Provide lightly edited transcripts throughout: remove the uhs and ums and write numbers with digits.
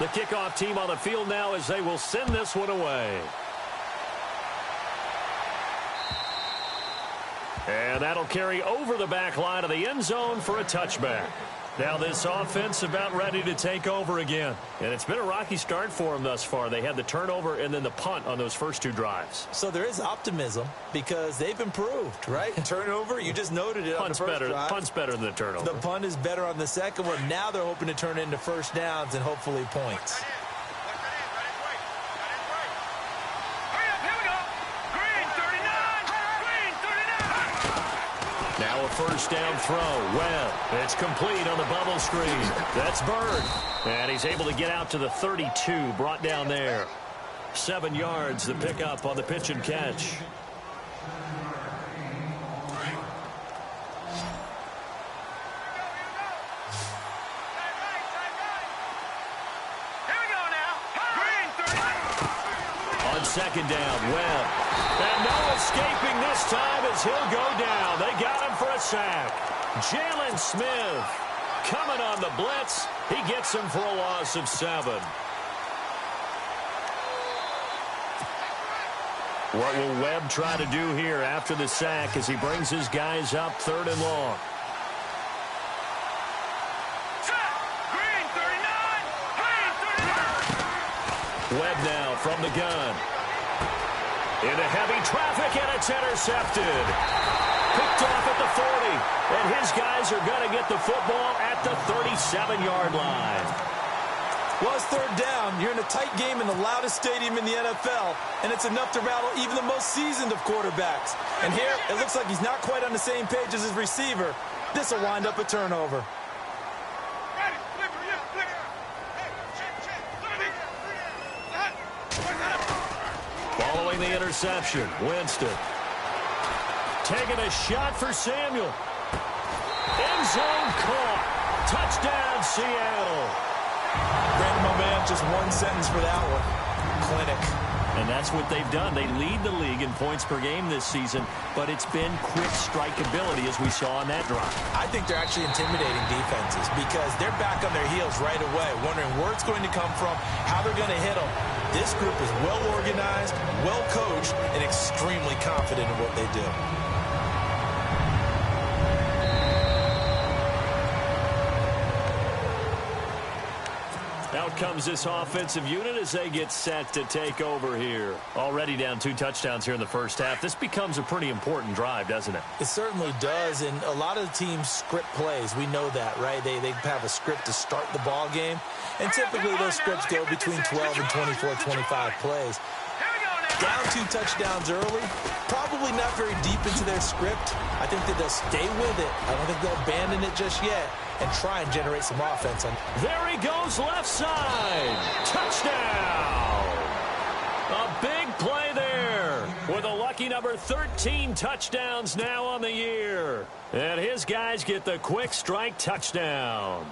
The kickoff team on the field now as they will send this one away. And that'll carry over the back line of the end zone for a touchback. Now this offense about ready to take over again. And it's been a rocky start for them thus far. They had the turnover and then the punt on those first two drives. So there is optimism because they've improved, right? Turnover, you just noted it on the first drive. Punt's better than the turnover. The punt is better on the second one. Now they're hoping to turn it into first downs and hopefully points. Now a first down throw. Webb. It's complete on the bubble screen. That's Bird. And he's able to get out to the 32. Brought down there. 7 yards the pickup on the pitch and catch. On second down, Webb. And no escaping this time as he'll go down. They got him for a sack. Jalen Smith coming on the blitz. He gets him for a loss of 7. What will Webb try to do here after the sack as he brings his guys up 3rd and long? Webb now from the gun. Into heavy traffic, and it's intercepted. Picked off at the 40. And his guys are going to get the football at the 37-yard line. Well, it's 3rd down. You're in a tight game in the loudest stadium in the NFL, and it's enough to rattle even the most seasoned of quarterbacks. And here, it looks like he's not quite on the same page as his receiver. This will wind up a turnover. Following the interception, Winston. Taking a shot for Samuel. End zone caught. Touchdown, Seattle. Brandon, my man, just one sentence for that one. Clinic. And that's what they've done. They lead the league in points per game this season, but it's been quick strike ability as we saw on that drive. I think they're actually intimidating defenses because they're back on their heels right away, wondering where it's going to come from, how they're going to hit them. This group is well organized, well coached, and extremely confident in what they do. Out comes this offensive unit as they get set to take over here. Already down 2 touchdowns here in the first half. This becomes a pretty important drive, doesn't it? It certainly does, and a lot of the teams script plays. We know that, right? They have a script to start the ball game, and typically those scripts go between 12 and 24, 25 plays. Down 2 touchdowns early, probably not very deep into their script. I think that they'll stay with it. I don't think they'll abandon it just yet and try and generate some offense. There he goes, left side. Touchdown. A big play there with a lucky number 13 touchdowns now on the year. And his guys get the quick strike touchdown.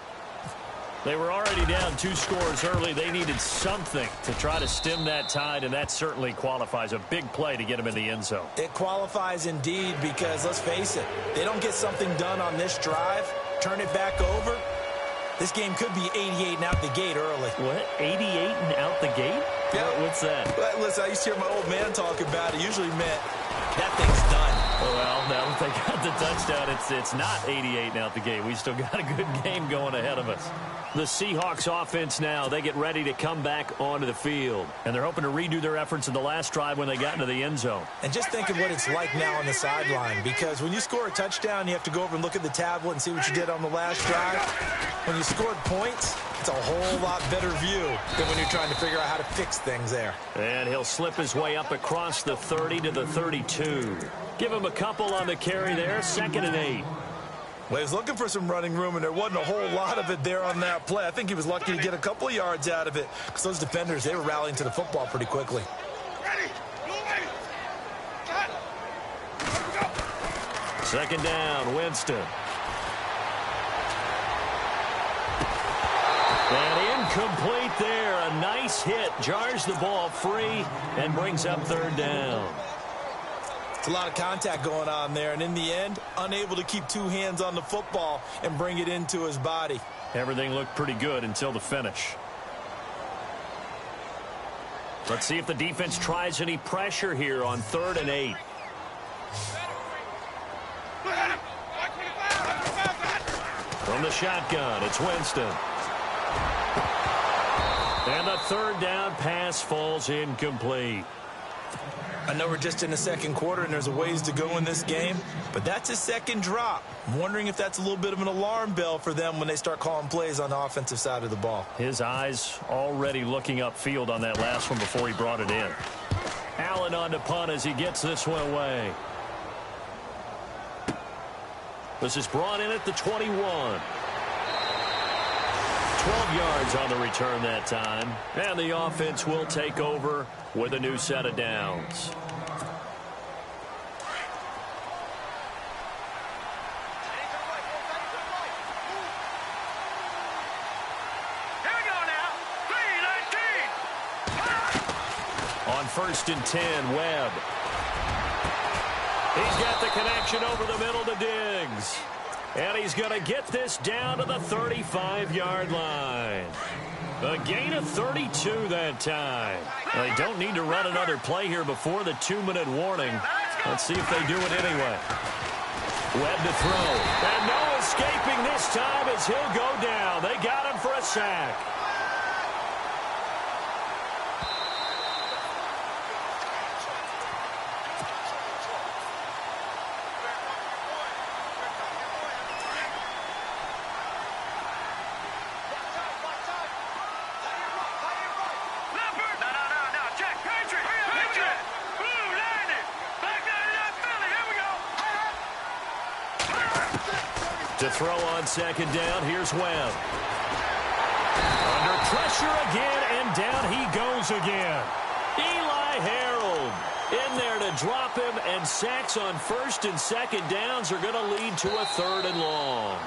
They were already down 2 scores early. They needed something to try to stem that tide, and that certainly qualifies. A big play to get them in the end zone. It qualifies indeed because, let's face it, they don't get something done on this drive, turn it back over, this game could be 88 and out the gate early. What? 88 and out the gate? Yeah. What's that? Well, listen, I used to hear my old man talk about it. Usually meant that thing's done. Well, now that they got the touchdown, it's not 88 and out the gate. We still got a good game going ahead of us. The Seahawks offense now, they get ready to come back onto the field. And they're hoping to redo their efforts in the last drive when they got into the end zone. And just think of what it's like now on the sideline. Because when you score a touchdown, you have to go over and look at the tablet and see what you did on the last drive. When you scored points, it's a whole lot better view than when you're trying to figure out how to fix things there. And he'll slip his way up across the 30 to the 32. Give him a couple on the carry there, 2nd and 8. Well, he was looking for some running room, and there wasn't a whole lot of it there on that play. I think he was lucky to get a couple of yards out of it because those defenders, they were rallying to the football pretty quickly. Second down, Winston. And incomplete there. A nice hit. Jars the ball free and brings up 3rd down. It's a lot of contact going on there, and in the end, unable to keep 2 hands on the football and bring it into his body. Everything looked pretty good until the finish. Let's see if the defense tries any pressure here on 3rd and 8. From the shotgun, it's Winston. And the 3rd down pass falls incomplete. I know we're just in the 2nd quarter and there's a ways to go in this game, but that's a 2nd drop. I'm wondering if that's a little bit of an alarm bell for them when they start calling plays on the offensive side of the ball. His eyes already looking upfield on that last one before he brought it in. Allen on to punt as he gets this one away. This is brought in at the 21. 12 yards on the return that time. And the offense will take over with a new set of downs. On 1st and 10, Webb. He's got the connection over the middle to Diggs. And he's going to get this down to the 35-yard line. A gain of 32 that time. They don't need to run another play here before the 2-minute warning. Let's see if they do it anyway. Webb to throw. And no escaping this time as he'll go down. They got him for a sack. To throw on 2nd down, here's Webb. Under pressure again, and down he goes again. Eli Harold in there to drop him, and sacks on 1st and 2nd downs are going to lead to a 3rd and long.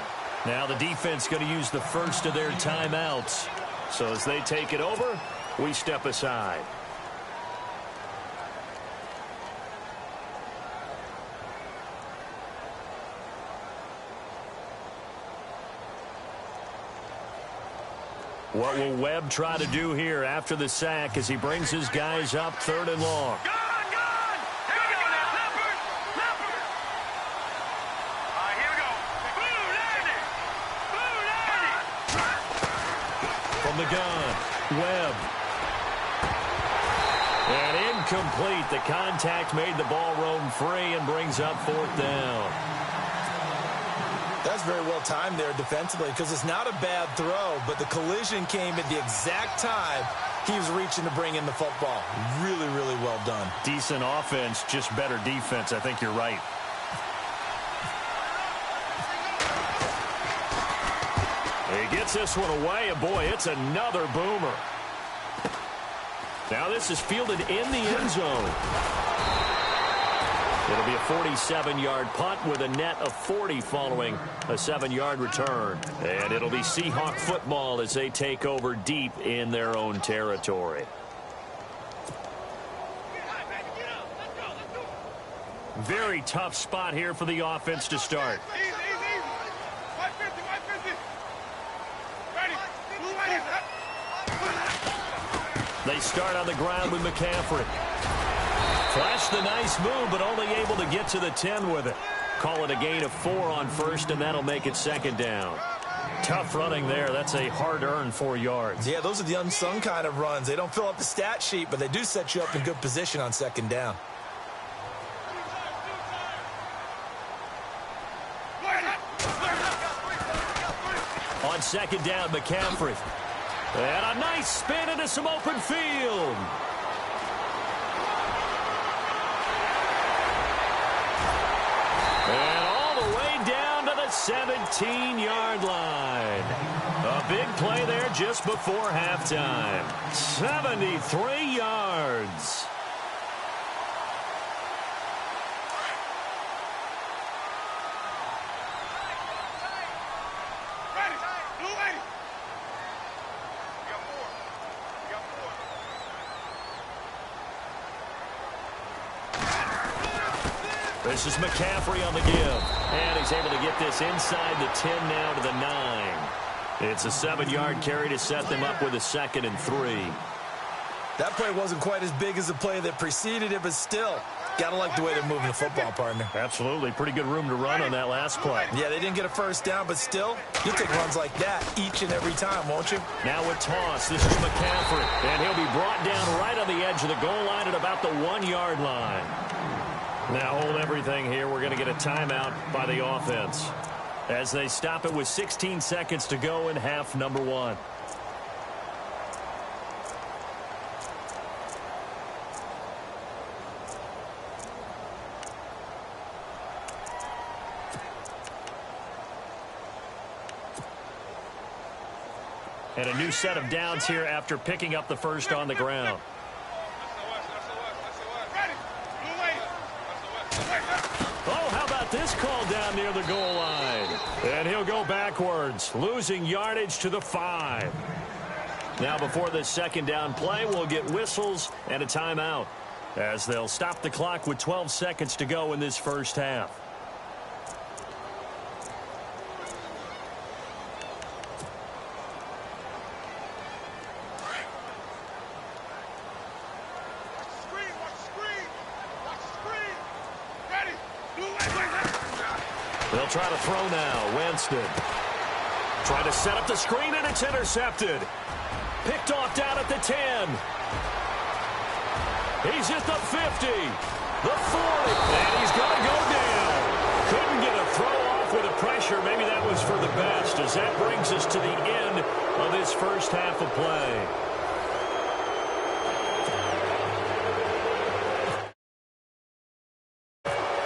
Now the defense going to use the first of their timeouts. So as they take it over, we step aside. What will Webb try to do here after the sack as he brings his guys up 3rd and long? From the gun, Webb. And incomplete. The contact made the ball roam free and brings up 4th down. That's very well timed there defensively because it's not a bad throw, but the collision came at the exact time he was reaching to bring in the football. Really, really well done. Decent offense, just better defense. I think you're right. He gets this one away, and boy, it's another boomer. Now this is fielded in the end zone. It'll be a 47-yard punt with a net of 40 following a 7-yard return. And it'll be Seahawk football as they take over deep in their own territory. Very tough spot here for the offense to start. They start on the ground with McCaffrey. Flashed the nice move, but only able to get to the 10 with it. Call it a gain of 4 on 1st, and that'll make it 2nd down. Tough running there. That's a hard-earned 4 yards. Yeah, those are the unsung kind of runs. They don't fill up the stat sheet, but they do set you up in good position on 2nd down. On 2nd down, McCaffrey. And a nice spin into some open field. And all the way down to the 17-yard line. A big play there just before halftime. 73 yards. This is McCaffrey on the give. And he's able to get this inside the 10 now to the 9. It's a 7-yard carry to set them up with a 2nd and 3. That play wasn't quite as big as the play that preceded it, but still, gotta like the way they're moving the football, partner. Absolutely. Pretty good room to run on that last play. Yeah, they didn't get a first down, but still, you'll take runs like that each and every time, won't you? Now with toss, this is McCaffrey, and he'll be brought down right on the edge of the goal line at about the 1-yard line. Now hold everything here. We're going to get a timeout by the offense as they stop it with 16 seconds to go in half number 1. And a new set of downs here after picking up the first on the ground. Oh, how about this call down near the goal line? And he'll go backwards, losing yardage to the 5. Now before this second down play, we'll get whistles and a timeout as they'll stop the clock with 12 seconds to go in this first half. They'll try to throw now. Winston. Try to set up the screen, and it's intercepted. Picked off down at the 10. He's at the 50. The 40. And he's going to go down. Couldn't get a throw off with the pressure. Maybe that was for the best, as that brings us to the end of this first half of play.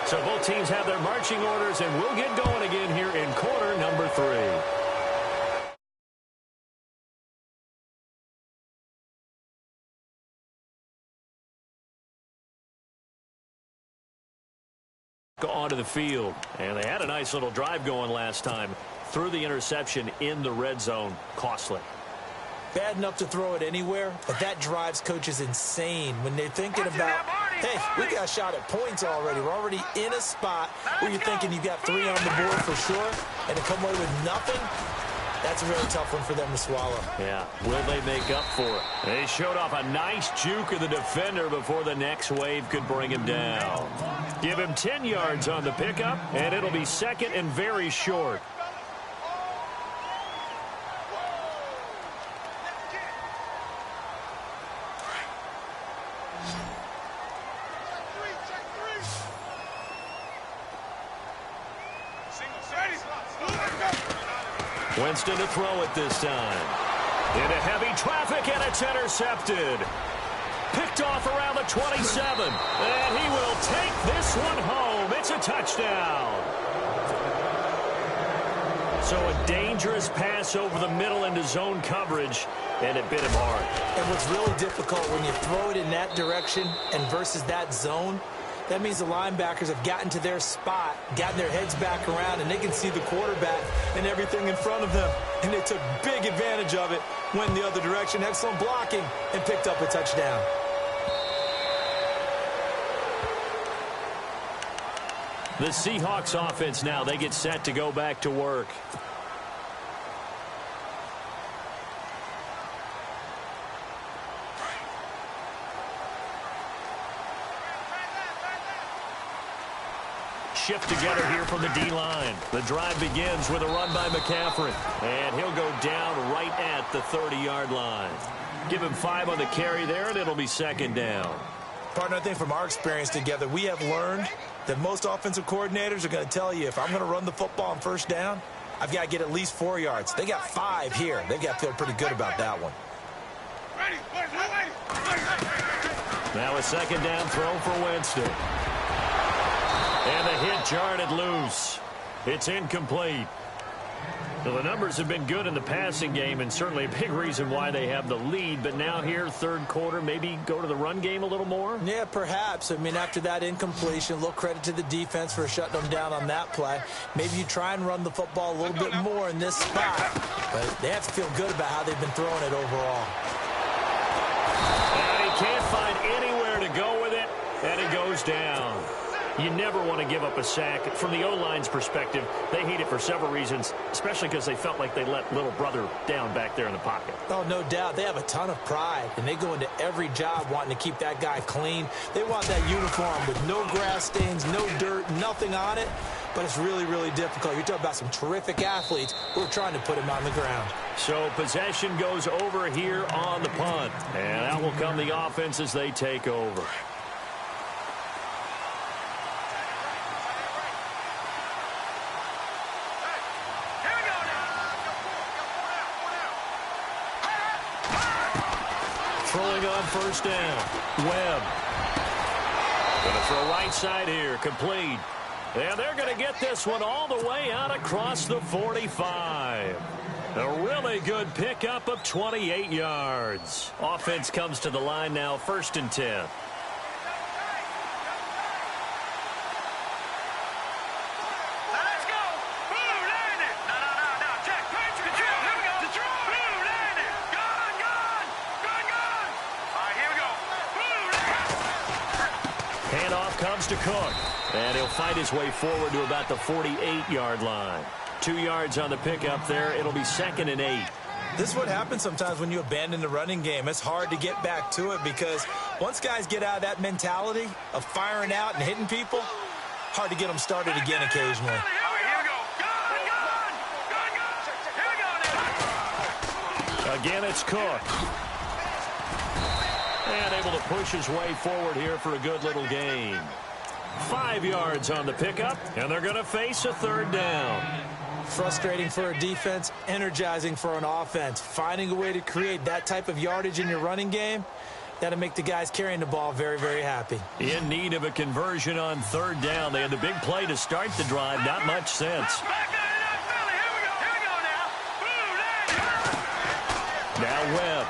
So both teams have their marching orders, and we'll get going again here in quarter number 3. Go onto the field, and they had a nice little drive going last time. Threw the interception in the red zone. Costly. Bad enough to throw it anywhere, but that drives coaches insane when they're thinking about, hey, we got a shot at points already. We're already in a spot where you're thinking you've got 3 on the board for sure, and to come away with nothing, that's a really tough one for them to swallow. Yeah, will they make up for it? They showed off a nice juke of the defender before the next wave could bring him down. Give him 10 yards on the pickup, and it'll be second and very short. Winston to throw it this time. Into heavy traffic, and it's intercepted. Picked off around the 27. And he will take this one home. It's a touchdown. So a dangerous pass over the middle into zone coverage, and it bit him hard. And what's really difficult when you throw it in that direction and versus that zone, that means the linebackers have gotten to their spot, gotten their heads back around, and they can see the quarterback and everything in front of them. And they took big advantage of it, went in the other direction, excellent blocking, and picked up a touchdown. The Seahawks offense now, they get set to go back to work. Shift together here from the D-line. The drive begins with a run by McCaffrey. And he'll go down right at the 30-yard line. Give him 5 on the carry there, and it'll be second down. Partner, I think from our experience together, we have learned that most offensive coordinators are going to tell you, if I'm going to run the football on first down, I've got to get at least 4 yards. They got 5 here. They've got to feel pretty good about that one. Now a second down throw for Winston. And the hit jarred it loose. It's incomplete. So the numbers have been good in the passing game, and certainly a big reason why they have the lead. But now here, third quarter, maybe go to the run game a little more? Yeah, perhaps. I mean, after that incompletion, a little credit to the defense for shutting them down on that play. Maybe you try and run the football a little bit more in this spot. But they have to feel good about how they've been throwing it overall. And he can't find anywhere to go with it, and it goes down. You never want to give up a sack. From the O-line's perspective, they hate it for several reasons, especially because they felt like they let little brother down back there in the pocket. Oh, no doubt. They have a ton of pride, and they go into every job wanting to keep that guy clean. They want that uniform with no grass stains, no dirt, nothing on it. But it's really, really difficult. You're talking about some terrific athletes who are trying to put him on the ground. So possession goes over here on the punt. And out will come the offense as they take over. Throwing on first down. Webb. Going to throw right side here. Complete. And they're going to get this one all the way out across the 45. A really good pickup of 28 yards. Offense comes to the line now, 1st and 10. Comes to Cook, and he'll fight his way forward to about the 48-yard line. 2 yards on the pickup there. It'll be 2nd and 8. This is what happens sometimes when you abandon the running game. It's hard to get back to it because once guys get out of that mentality of firing out and hitting people, hard to get them started again occasionally. Again, it's Cook. And able to push his way forward here for a good little gain. 5 yards on the pickup, and they're going to face a 3rd down. Frustrating for a defense, energizing for an offense. Finding a way to create that type of yardage in your running game, that'll make the guys carrying the ball very, very happy. In need of a conversion on 3rd down. They had the big play to start the drive. Not much sense. Now Webb.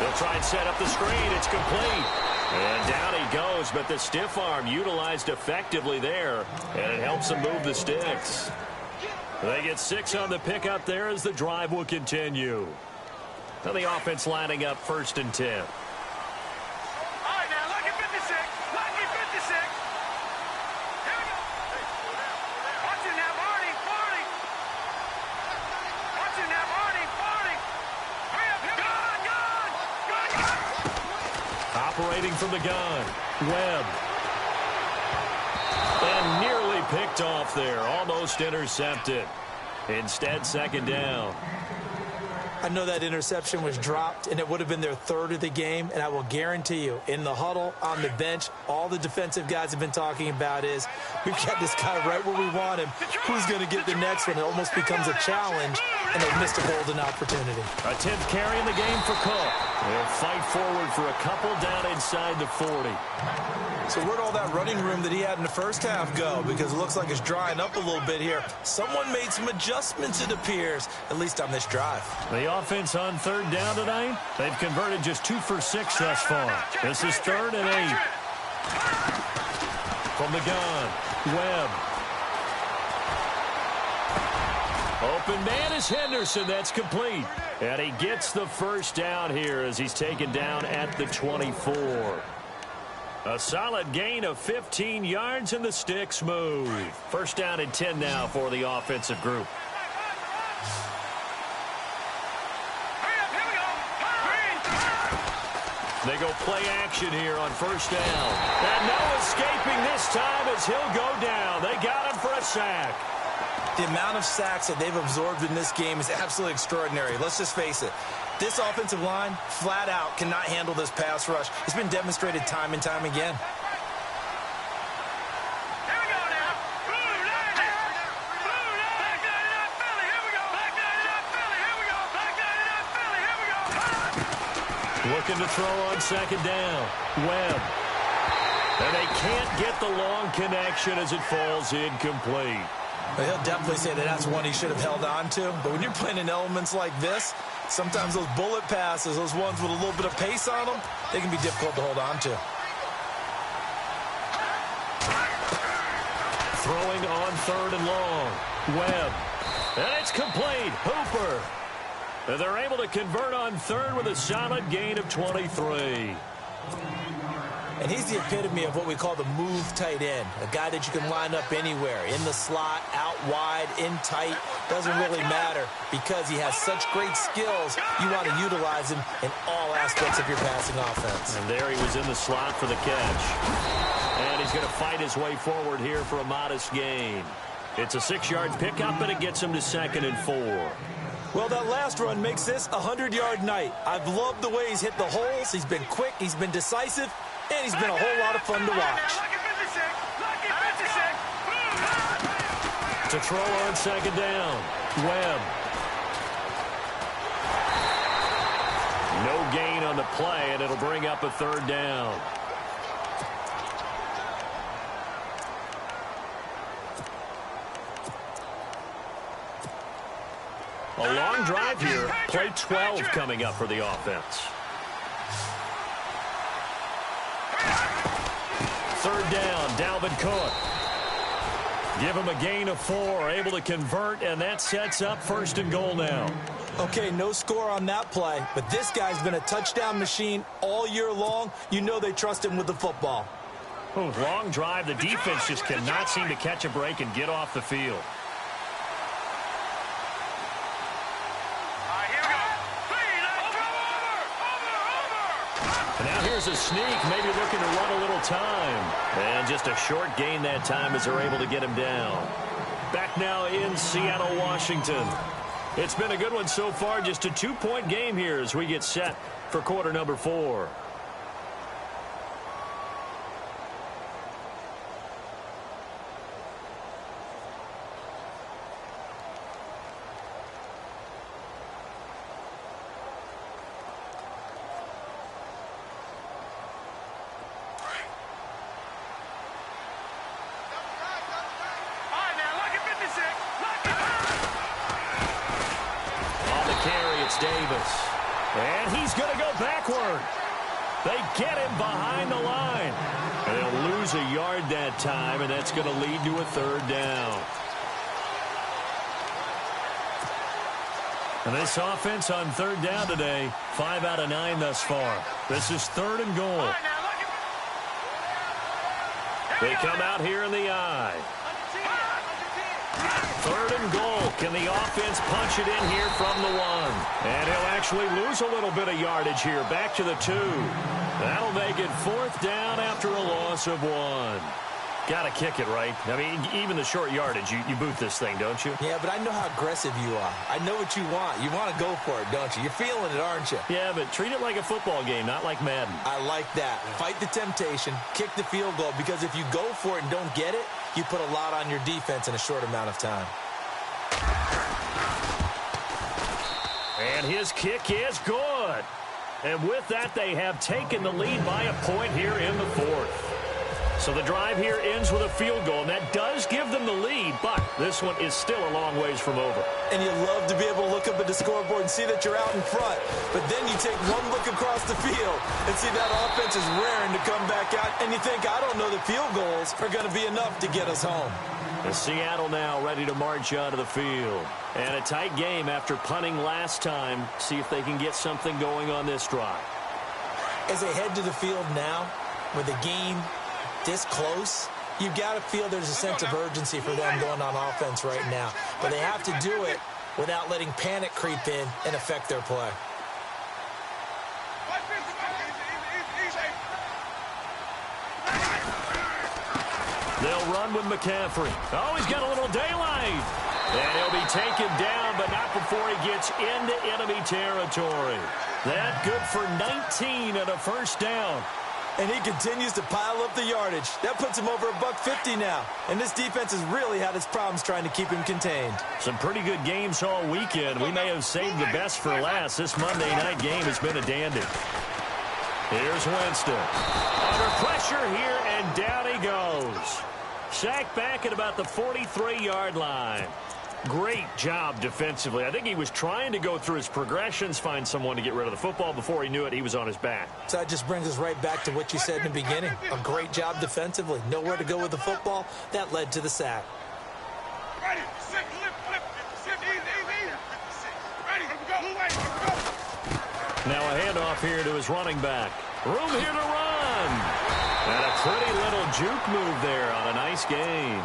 They'll try and set up the screen. It's complete. And down he goes, but the stiff arm utilized effectively there, and it helps them move the sticks. They get 6 on the pickup there as the drive will continue. Now the offense lining up 1st and 10. Operating from the gun, Webb. And nearly picked off there, almost intercepted. Instead, 2nd down. I know that interception was dropped, and it would have been their 3rd of the game, and I will guarantee you, in the huddle, on the bench, all the defensive guys have been talking about is, we've got this guy right where we want him. Who's going to get the next one? It almost becomes a challenge, and they've missed a golden opportunity. A 10th carry in the game for Cook. They'll fight forward for a couple down inside the 40. So where'd all that running room that he had in the first half go? Because it looks like it's drying up a little bit here. Someone made some adjustments, it appears, at least on this drive. The offense on 3rd down tonight, they've converted just 2 for 6 thus far. This is 3rd and 8. From the gun, Webb. Open man is Henderson. That's complete. And he gets the 1st down here as he's taken down at the 24. A solid gain of 15 yards, and the sticks move. 1st down and 10 now for the offensive group. They go play action here on 1st down. And no escaping this time as he'll go down. They got him for a sack. The amount of sacks that they've absorbed in this game is absolutely extraordinary. Let's just face it. This offensive line, flat out, cannot handle this pass rush. It's been demonstrated time and time again. Looking to throw on 2nd down. Webb. And they can't get the long connection as it falls incomplete. Well, he'll definitely say that that's one he should have held on to. But when you're playing in elements like this, sometimes those bullet passes, those ones with a little bit of pace on them, they can be difficult to hold on to. Throwing on 3rd and long. Webb. And it's complete. Hooper. And they're able to convert on 3rd with a solid gain of 23. And he's the epitome of what we call the move tight end, a guy that you can line up anywhere, in the slot, out wide, in tight, doesn't really matter because he has such great skills. You want to utilize him in all aspects of your passing offense. And there he was in the slot for the catch. And he's going to fight his way forward here for a modest gain. It's a 6-yard pickup, and it gets him to 2nd and 4. Well, that last run makes this a 100-yard night. I've loved the way he's hit the holes. He's been quick, he's been decisive, and he's been a whole lot of fun to watch. To throw on 2nd down, Webb. No gain on the play, and it'll bring up a 3rd down. A long drive here. Play 12 coming up for the offense. 3rd down, Dalvin Cook. Give him a gain of 4, able to convert, and that sets up 1st and goal now. Okay, no score on that play, but this guy's been a touchdown machine all year long. You know they trust him with the football. Oh, long drive. The defense just cannot seem to catch a break and get off the field. And now here's a sneak, maybe looking to run a little time. And just a short gain that time as they're able to get him down. Back now in Seattle, Washington. It's been a good one so far, just a 2-point game here as we get set for quarter number 4. Davis. And he's going to go backward. They get him behind the line. And they'll lose a yard that time, and that's going to lead to a 3rd down. And this offense on 3rd down today, 5 out of 9 thus far. This is 3rd and goal. They come out here in the I. 3rd and goal. Can the offense punch it in here from the 1? And he'll actually lose a little bit of yardage here. Back to the 2. That'll make it 4th down after a loss of 1. Got to kick it, right? I mean, even the short yardage, you boot this thing, don't you? Yeah, but I know how aggressive you are. I know what you want. You want to go for it, don't you? You're feeling it, aren't you? Yeah, but treat it like a football game, not like Madden. I like that. Fight the temptation, kick the field goal, because if you go for it and don't get it, you put a lot on your defense in a short amount of time. And his kick is good. And with that, they have taken the lead by a point here in the 4th. So the drive here ends with a field goal, and that does give them the lead, but this one is still a long ways from over. And you love to be able to look up at the scoreboard and see that you're out in front, but then you take one look across the field and see that offense is raring to come back out, and you think, I don't know, the field goals are going to be enough to get us home. And Seattle now ready to march onto the field. And a tight game after punting last time. See if they can get something going on this drive. As they head to the field now, with the game this close, you've got to feel there's a sense of urgency for them going on offense right now. But they have to do it without letting panic creep in and affect their play. They'll run with McCaffrey. Oh, he's got a little daylight. And he'll be taken down, but not before he gets into enemy territory. That good for 19 and a 1st down. And he continues to pile up the yardage. That puts him over $150 now. And this defense has really had its problems trying to keep him contained. Some pretty good games all weekend. We may have saved the best for last. This Monday night game has been a dandy. Here's Winston. Under pressure here, and down he goes. Sacked back at about the 43-yard line. Great job defensively. I think he was trying to go through his progressions, find someone to get rid of the football. Before he knew it, he was on his back. So that just brings us right back to what you said in the beginning. A great job defensively. Nowhere to go with the football. That led to the sack. Now a handoff here to his running back. Room here to run. And a pretty little juke move there on a nice gain.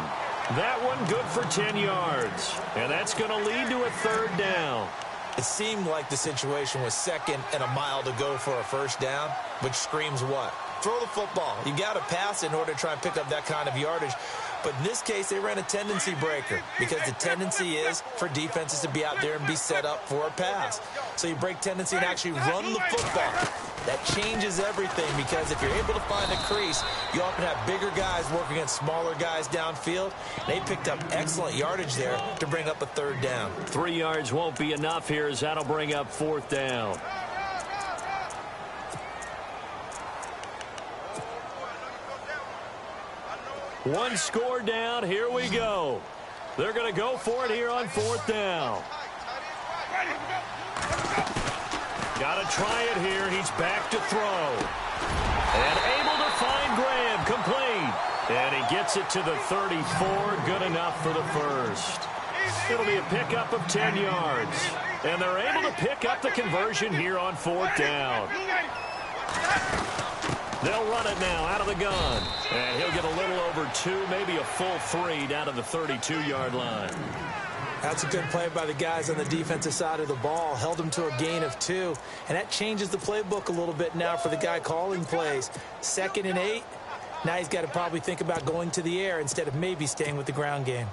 That one good for 10 yards. And that's going to lead to a third down. It seemed like the situation was second and a mile to go for a first down, which screams what? Throw the football. You got to pass in order to try and pick up that kind of yardage. But in this case, they ran a tendency breaker because the tendency is for defenses to be out there and be set up for a pass. So you break tendency and actually run the football. That changes everything because if you're able to find a crease, you often have bigger guys working against smaller guys downfield. They picked up excellent yardage there to bring up a third down. 3 yards won't be enough here as that'll bring up fourth down. One score down. Here we go. They're going to go for it here on fourth down. Got to try it here. He's back to throw. And able to find Graham. Complete. And he gets it to the 34. Good enough for the first. It'll be a pickup of 10 yards. And they're able to pick up the conversion here on fourth down. They'll run it now out of the gun. And he'll get a little over 2, maybe a full 3 down to the 32-yard line. That's a good play by the guys on the defensive side of the ball. Held him to a gain of 2. And that changes the playbook a little bit now for the guy calling plays. 2nd and 8. Now he's got to probably think about going to the air instead of maybe staying with the ground game.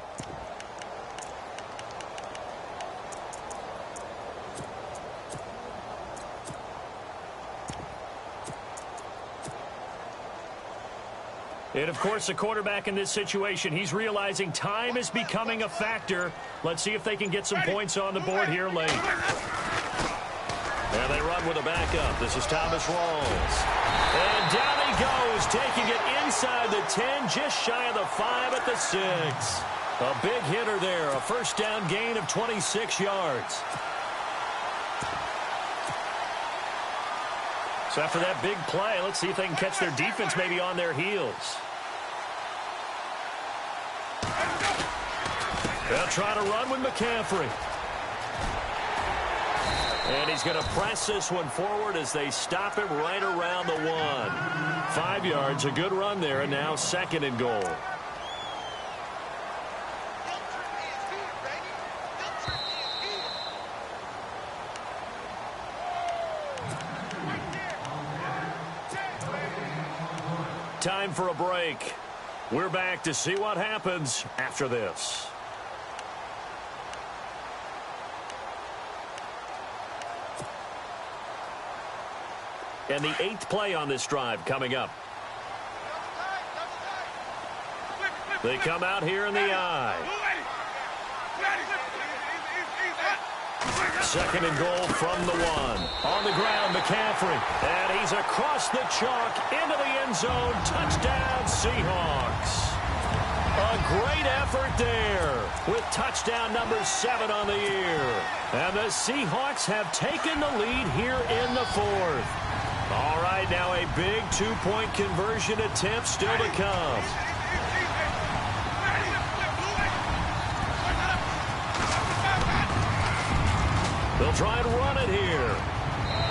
And, of course, the quarterback in this situation, he's realizing time is becoming a factor. Let's see if they can get some points on the board here late. And they run with a backup. This is Thomas Rawls. And down he goes, taking it inside the 10, just shy of the 5 at the 6. A big hitter there, a first down gain of 26 yards. So after that big play, let's see if they can catch their defense maybe on their heels. They'll try to run with McCaffrey. And he's going to press this one forward as they stop him right around the 1. 5 yards, a good run there, and now 2nd and goal. Time for a break. We're back to see what happens after this. And the 8th play on this drive coming up. They come out here in the I. 2nd and goal from the 1. On the ground, McCaffrey. And he's across the chalk into the end zone. Touchdown, Seahawks. A great effort there with touchdown number 7 on the year. And the Seahawks have taken the lead here in the 4th. All right, now a big 2-point conversion attempt still to come. They'll try and run it here.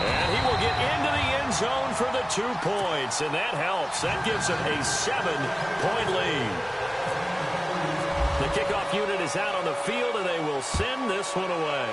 And he will get into the end zone for the 2 points. And that helps. That gives them a 7-point lead. The kickoff unit is out on the field, and they will send this one away.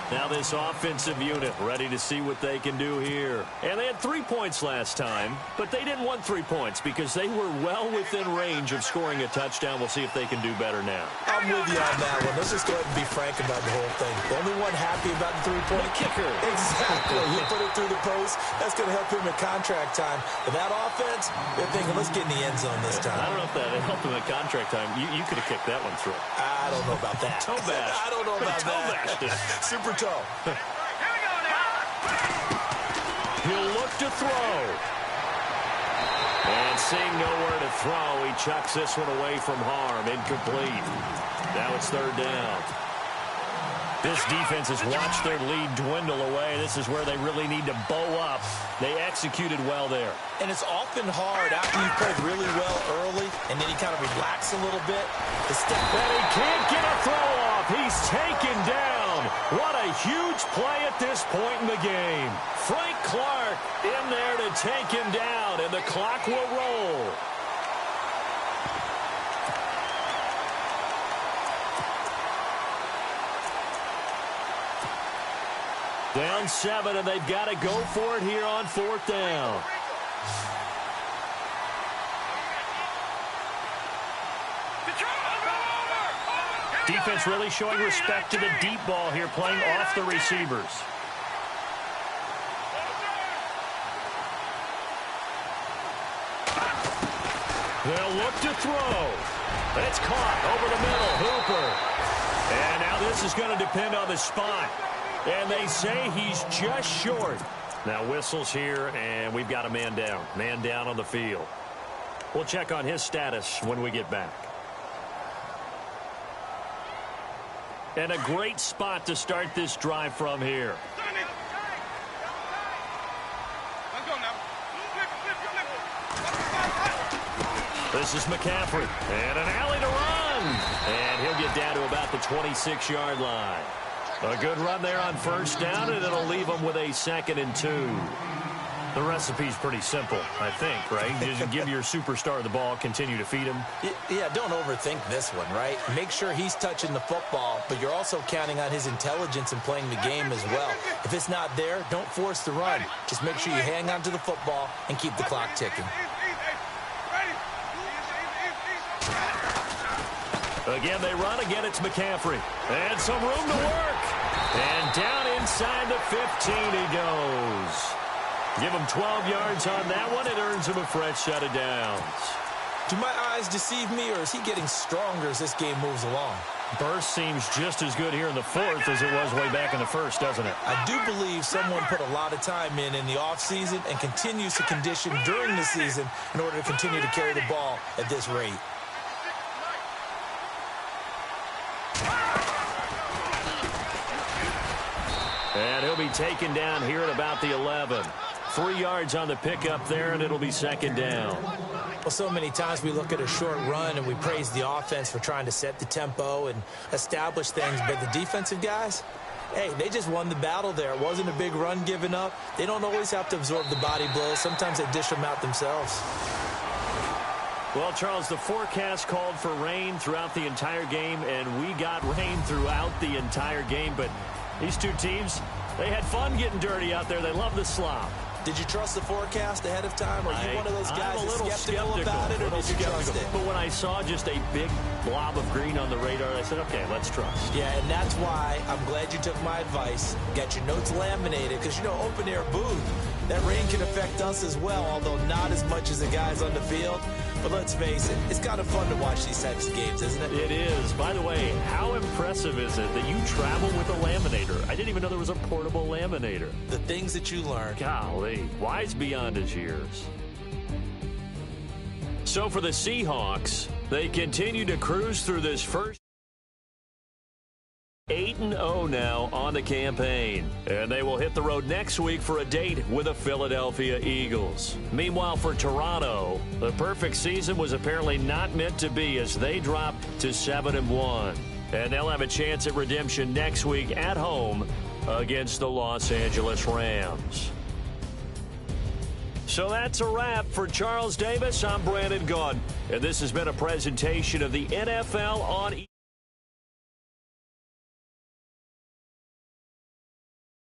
Now this offensive unit ready to see what they can do here. And they had 3 points last time, but they didn't want 3 points because they were well within range of scoring a touchdown. We'll see if they can do better now. I'm with you on that one. Let's just go ahead and be frank about the whole thing. The only one happy about the 3-point kicker. Exactly. You put it through the post. That's going to help him at contract time. But that offense, they're thinking, let's get in the end zone this time. I don't know if that helped him at contract time. You could have kicked that one through. I don't know about that. Toe bash. I don't know about that. Super toe. He'll look to throw. And seeing nowhere to throw, he chucks this one away from harm. Incomplete. Now it's 3rd down. This defense has watched their lead dwindle away. This is where they really need to bow up. They executed well there. And it's often hard after you've played really well early, and then you kind of relax a little bit. The step back. And he can't get a throw off. He's taken down. down. What a huge play at this point in the game. Frank Clark in there to take him down, and the clock will roll. Down 7, and they've got to go for it here on 4th down. Defense really showing respect to the deep ball here, playing off the receivers. They'll look to throw. It's caught over the middle. Hooper. And now this is going to depend on the spot. And they say he's just short. Now whistles here, and we've got a man down. Man down on the field. We'll check on his status when we get back. And a great spot to start this drive from here. This is McCaffrey. And an alley to run. And he'll get down to about the 26-yard line. A good run there on 1st down, and it'll leave him with a 2nd and 2. The recipe's pretty simple, I think, right? Just give your superstar the ball, continue to feed him. Yeah, don't overthink this one, right? Make sure he's touching the football, but you're also counting on his intelligence in playing the game as well. If it's not there, don't force the run. Just make sure you hang on to the football and keep the clock ticking. Again, they run. Again, it's McCaffrey. And some room to work. And down inside the 15 he goes. Give him 12 yards on that one. It earns him a fresh set of downs. Do my eyes deceive me, or is he getting stronger as this game moves along? Burst seems just as good here in the 4th as it was way back in the 1st, doesn't it? I do believe someone put a lot of time in the offseason and continues to condition during the season in order to continue to carry the ball at this rate. And he'll be taken down here at about the 11. 3 yards on the pickup there, and it'll be 2nd down. Well, so many times we look at a short run and we praise the offense for trying to set the tempo and establish things, but the defensive guys, hey, they just won the battle there. It wasn't a big run given up. They don't always have to absorb the body blows. Sometimes they dish them out themselves. Well, Charles, the forecast called for rain throughout the entire game, and we got rain throughout the entire game, but these two teams, they had fun getting dirty out there. They love the slop. Did you trust the forecast ahead of time? Or are you one of those guys that's skeptical about it, or did you trust it? But when I saw just a big blob of green on the radar, I said, okay, let's trust. Yeah, and that's why I'm glad you took my advice. Got your notes laminated, because, you know, open-air booth, that rain can affect us as well, although not as much as the guys on the field. But let's face it, it's kind of fun to watch these types of games, isn't it? It is. By the way, how impressive is it that you travel with a laminator? I didn't even know there was a portable laminator. The things that you learn. Golly, wise beyond his years. So for the Seahawks, they continue to cruise through this first 8-0 now on the campaign. And they will hit the road next week for a date with the Philadelphia Eagles. Meanwhile, for Toronto, the perfect season was apparently not meant to be as they dropped to 7-1. And they'll have a chance at redemption next week at home against the Los Angeles Rams. So that's a wrap. For Charles Davis, I'm Brandon Gaudin. And this has been a presentation of the NFL on